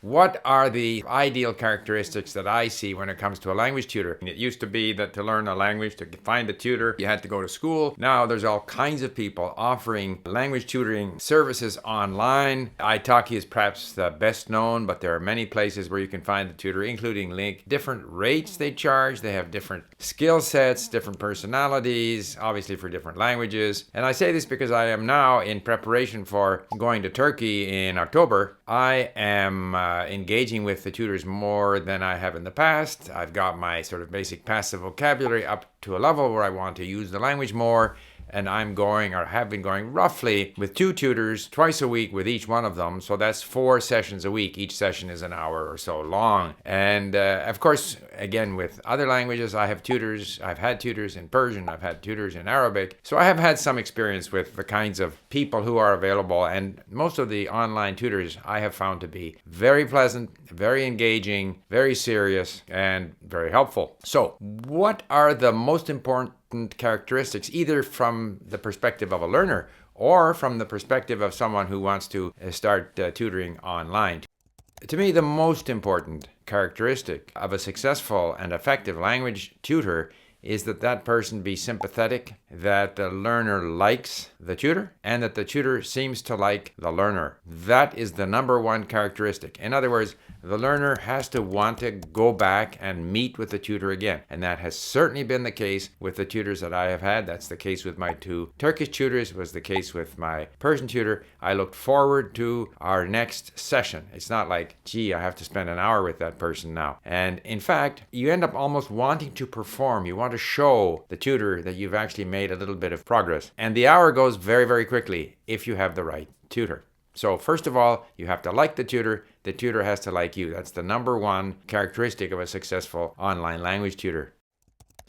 What are the ideal characteristics that I see when it comes to a language tutor? It used to be that to learn a language, to find a tutor, you had to go to school. Now there's all kinds of people offering language tutoring services online. Italki is perhaps the best known, but there are many places where you can find the tutor, including LingQ. Different rates they charge. They have different skill sets, different personalities, obviously for different languages. And I say this because I am now in preparation for going to Turkey in October. I am engaging with the tutors more than I have in the past. I've got my sort of basic passive vocabulary up to a level where I want to use the language more. And I'm going, or have been going, roughly with 2 tutors twice a week with each one of them. So that's 4 sessions a week. Each session is an hour or so long. And of course, again, with other languages, I have tutors. I've had tutors in Persian. I've had tutors in Arabic. So I have had some experience with the kinds of people who are available. And most of the online tutors I have found to be very pleasant, very engaging, very serious, and very helpful. So what are the most important characteristics, either from the perspective of a learner or from the perspective of someone who wants to start tutoring online? To me, the most important characteristic of a successful and effective language tutor is that that person be sympathetic, that the learner likes the tutor, and that the tutor seems to like the learner. That is the number one characteristic. In other words, the learner has to want to go back and meet with the tutor again. And that has certainly been the case with the tutors that I have had. That's the case with my 2 Turkish tutors, was the case with my Persian tutor. I looked forward to our next session. It's not like, gee, I have to spend an hour with that person now. And in fact, you end up almost wanting to perform. You want to show the tutor that you've actually made a little bit of progress. And the hour goes very, very quickly if you have the right tutor. So first of all, you have to like the tutor has to like you. That's the number one characteristic of a successful online language tutor.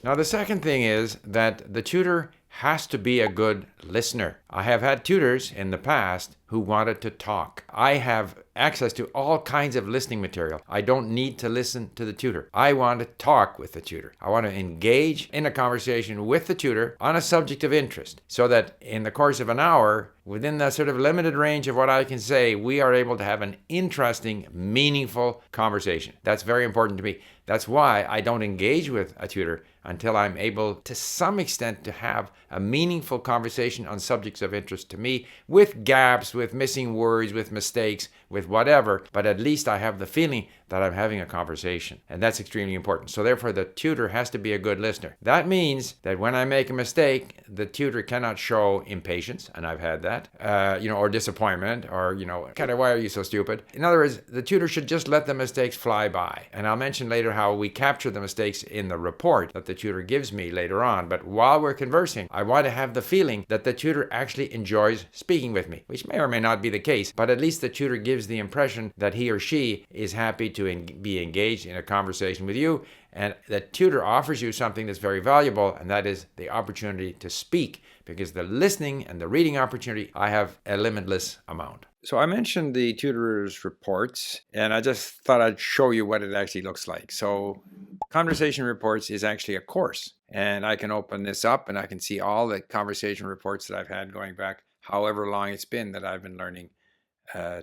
Now the second thing is that the tutor has to be a good listener. I have had tutors in the past who wanted to talk. I have access to all kinds of listening material. I don't need to listen to the tutor. I want to talk with the tutor. I want to engage in a conversation with the tutor on a subject of interest, so that in the course of an hour, within the sort of limited range of what I can say, we are able to have an interesting, meaningful conversation. That's very important to me. That's why I don't engage with a tutor until I'm able, to some extent, to have a meaningful conversation on subjects of interest to me, with gaps, with missing words, with mistakes, with whatever, but at least I have the feeling that I'm having a conversation. And that's extremely important. So therefore, the tutor has to be a good listener. That means that when I make a mistake, the tutor cannot show impatience, and I've had that, or disappointment, or, kind of, why are you so stupid? In other words, the tutor should just let the mistakes fly by. And I'll mention later how we capture the mistakes in the report that the tutor gives me later on. But while we're conversing, I want to have the feeling that the tutor actually enjoys speaking with me, which may or may not be the case, but at least the tutor gives the impression that he or she is happy to be engaged in a conversation with you, and the tutor offers you something that's very valuable, and that is the opportunity to speak, because the listening and the reading opportunity, I have a limitless amount. So I mentioned the tutor's reports, and I just thought I'd show you what it actually looks like. So conversation reports is actually a course, and I can open this up and I can see all the conversation reports that I've had going back however long it's been that I've been learning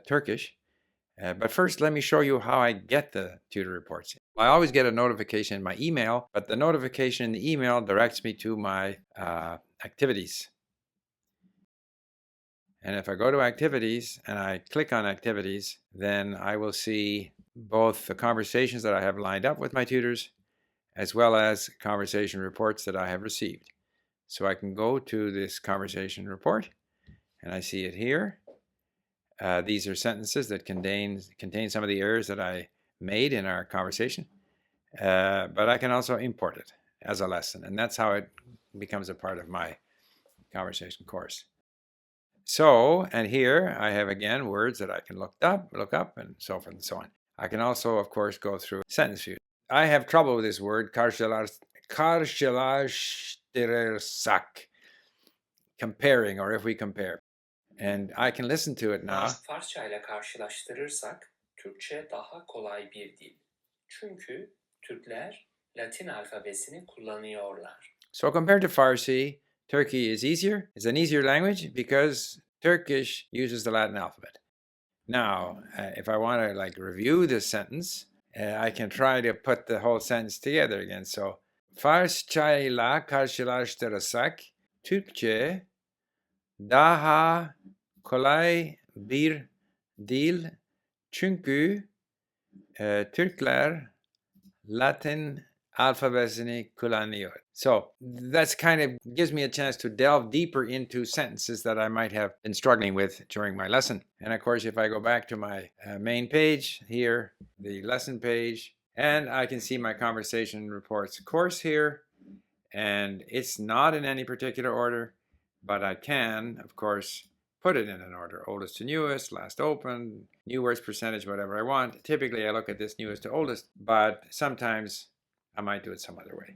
Turkish. But first, let me show you how I get the tutor reports. I always get a notification in my email, but the notification in the email directs me to my activities. And if I go to activities and I click on activities, then I will see both the conversations that I have lined up with my tutors, as well as conversation reports that I have received. So I can go to this conversation report, and I see it here. These are sentences that contain some of the errors that I made in our conversation, but I can also import it as a lesson, and that's how it becomes a part of my conversation course. So, and here I have again words that I can look up, and so forth and so on. I can also, of course, go through sentence views. I have trouble with this word, karşılaştırırsak, comparing, or if we compare. And I can listen to it now. Farsçayla karşılaştırırsak Türkçe daha kolay bir dil. Çünkü Türkler Latin alfabesini kullanıyorlar. So compared to Farsi, Turkey is easier. It's an easier language because Turkish uses the Latin alphabet. Now, if I want to like review this sentence, I can try to put the whole sentence together again. So, Farsçayla karşılaştırırsak Türkçe daha kolay bir dil çünkü Türkler Latin alphabesini kullanıyor. So that's kind of gives me a chance to delve deeper into sentences that I might have been struggling with during my lesson. And of course, if I go back to my main page here, the lesson page, and I can see my conversation reports course here, and it's not in any particular order, but I can, of course, put it in an order, oldest to newest, last opened, new words percentage, whatever I want. Typically, I look at this newest to oldest, but sometimes I might do it some other way.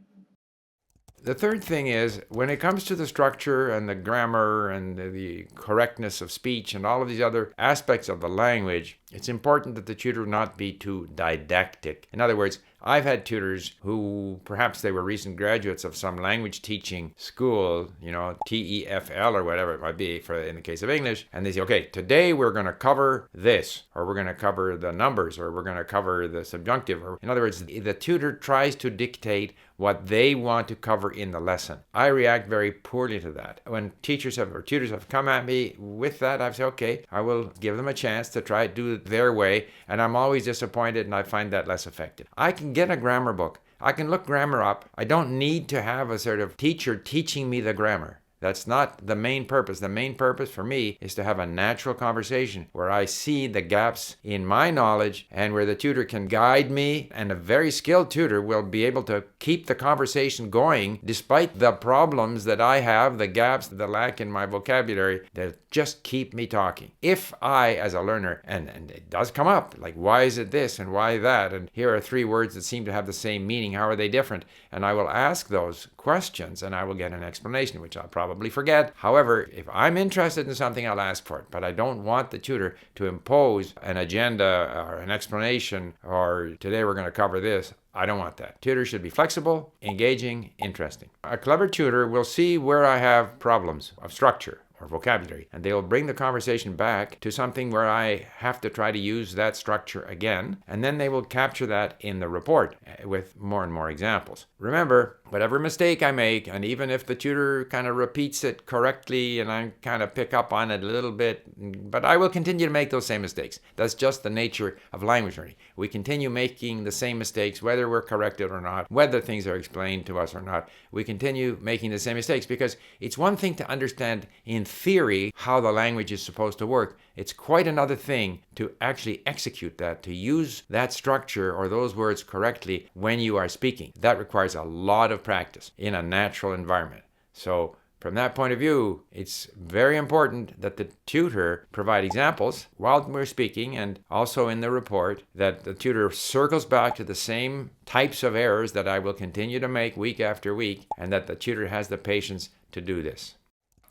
The third thing is, when it comes to the structure and the grammar and the correctness of speech and all of these other aspects of the language, it's important that the tutor not be too didactic. In other words, I've had tutors who perhaps they were recent graduates of some language teaching school, TEFL or whatever it might be in the case of English, and they say, okay, today we're going to cover this, or we're going to cover the numbers, or we're going to cover the subjunctive. Or, in other words, the tutor tries to dictate what they want to cover in the lesson. I react very poorly to that. When tutors have come at me with that, I've said, okay, I will give them a chance to try to do it their way, and I'm always disappointed, and I find that less effective. I can get a grammar book. I can look grammar up. I don't need to have a sort of teacher teaching me the grammar. That's not the main purpose. The main purpose for me is to have a natural conversation where I see the gaps in my knowledge and where the tutor can guide me, and a very skilled tutor will be able to keep the conversation going despite the problems that I have, the gaps, the lack in my vocabulary that just keep me talking. If I, as a learner, and it does come up, like why is it this and why that, and here are 3 words that seem to have the same meaning, how are they different? And I will ask those questions and I will get an explanation, which I'll probably forget. However, if I'm interested in something, I'll ask for it. But I don't want the tutor to impose an agenda or an explanation, or today we're going to cover this. I don't want that. Tutors should be flexible, engaging, interesting. A clever tutor will see where I have problems of structure or vocabulary, and they'll bring the conversation back to something where I have to try to use that structure again, and then they will capture that in the report with more and more examples. Remember, whatever mistake I make, and even if the tutor kind of repeats it correctly and I kind of pick up on it a little bit, but I will continue to make those same mistakes. That's just the nature of language learning. We continue making the same mistakes, whether we're corrected or not, whether things are explained to us or not. We continue making the same mistakes because it's one thing to understand in theory how the language is supposed to work. It's quite another thing to actually execute that, to use that structure or those words correctly when you are speaking. That requires a lot of practice in a natural environment. So from that point of view, it's very important that the tutor provide examples while we're speaking, and also in the report that the tutor circles back to the same types of errors that I will continue to make week after week, and that the tutor has the patience to do this.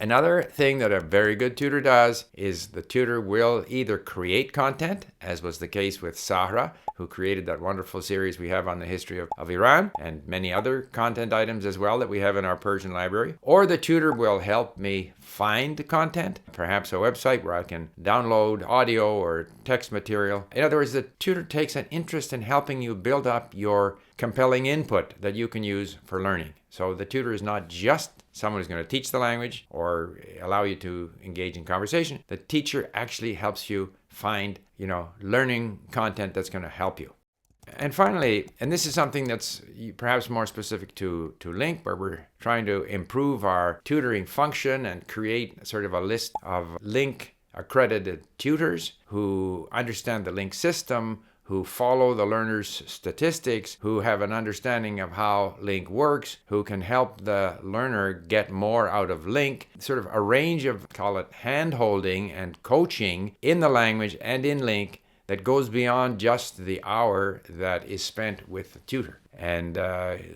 Another thing that a very good tutor does is the tutor will either create content, as was the case with Sahra, who created that wonderful series we have on the history of Iran, and many other content items as well that we have in our Persian library, or the tutor will help me find content, perhaps a website where I can download audio or text material. In other words, the tutor takes an interest in helping you build up your compelling input that you can use for learning. So the tutor is not just someone who's going to teach the language or allow you to engage in conversation. The teacher actually helps you find, learning content that's going to help you. And finally, and this is something that's perhaps more specific to LingQ, where we're trying to improve our tutoring function and create sort of a list of LingQ accredited tutors who understand the LingQ system, who follow the learner's statistics, who have an understanding of how LingQ works, who can help the learner get more out of LingQ, sort of a range of, call it, hand-holding and coaching in the language and in LingQ that goes beyond just the hour that is spent with the tutor. And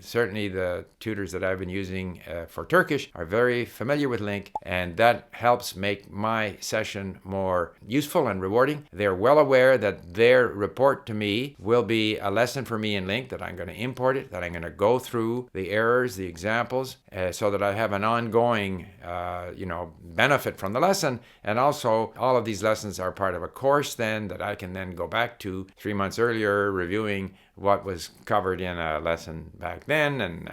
certainly the tutors that I've been using for Turkish are very familiar with LingQ, and that helps make my session more useful and rewarding. They're well aware that their report to me will be a lesson for me in LingQ, that I'm going to import it, that I'm going to go through the errors, the examples, so that I have an ongoing benefit from the lesson. And also all of these lessons are part of a course then that I can then go back to 3 months earlier, reviewing what was covered in a lesson back then, and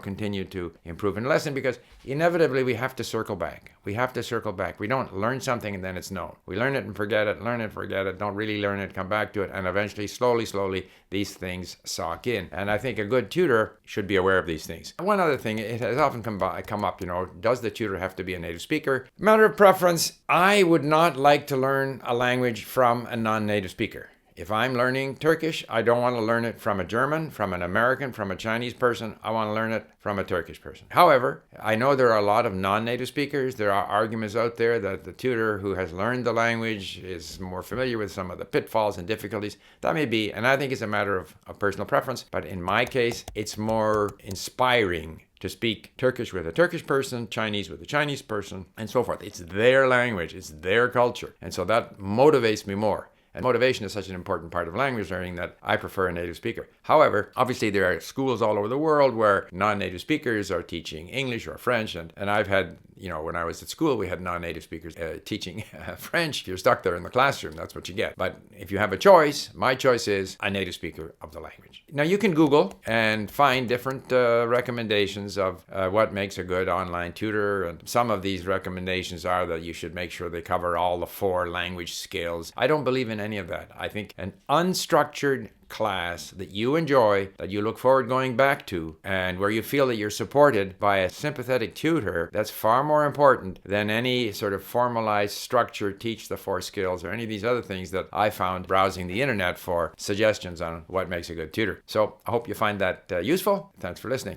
continue to improve in a lesson, because inevitably we have to circle back. We have to circle back. We don't learn something and then it's known. We learn it and forget it, learn it, forget it, don't really learn it, come back to it, and eventually, slowly, these things soak in. And I think a good tutor should be aware of these things. One other thing, it has often come up, does the tutor have to be a native speaker? Matter of preference, I would not like to learn a language from a non-native speaker. If I'm learning Turkish, I don't want to learn it from a German, from an American, from a Chinese person. I want to learn it from a Turkish person. However, I know there are a lot of non-native speakers. There are arguments out there that the tutor who has learned the language is more familiar with some of the pitfalls and difficulties. That may be, and I think it's a matter of personal preference. But in my case, it's more inspiring to speak Turkish with a Turkish person, Chinese with a Chinese person, and so forth. It's their language, it's their culture. And so that motivates me more. And motivation is such an important part of language learning that I prefer a native speaker. However, obviously there are schools all over the world where non-native speakers are teaching English or French. And I've had, when I was at school, we had non-native speakers teaching French. If you're stuck there in the classroom, that's what you get. But if you have a choice, my choice is a native speaker of the language. Now you can Google and find different recommendations of what makes a good online tutor. And some of these recommendations are that you should make sure they cover all the 4 language skills. I don't believe in any of that. I think an unstructured class that you enjoy, that you look forward going back to, and where you feel that you're supported by a sympathetic tutor, that's far more important than any sort of formalized structure, teach the 4 skills, or any of these other things that I found browsing the internet for suggestions on what makes a good tutor. So I hope you find that useful. Thanks for listening.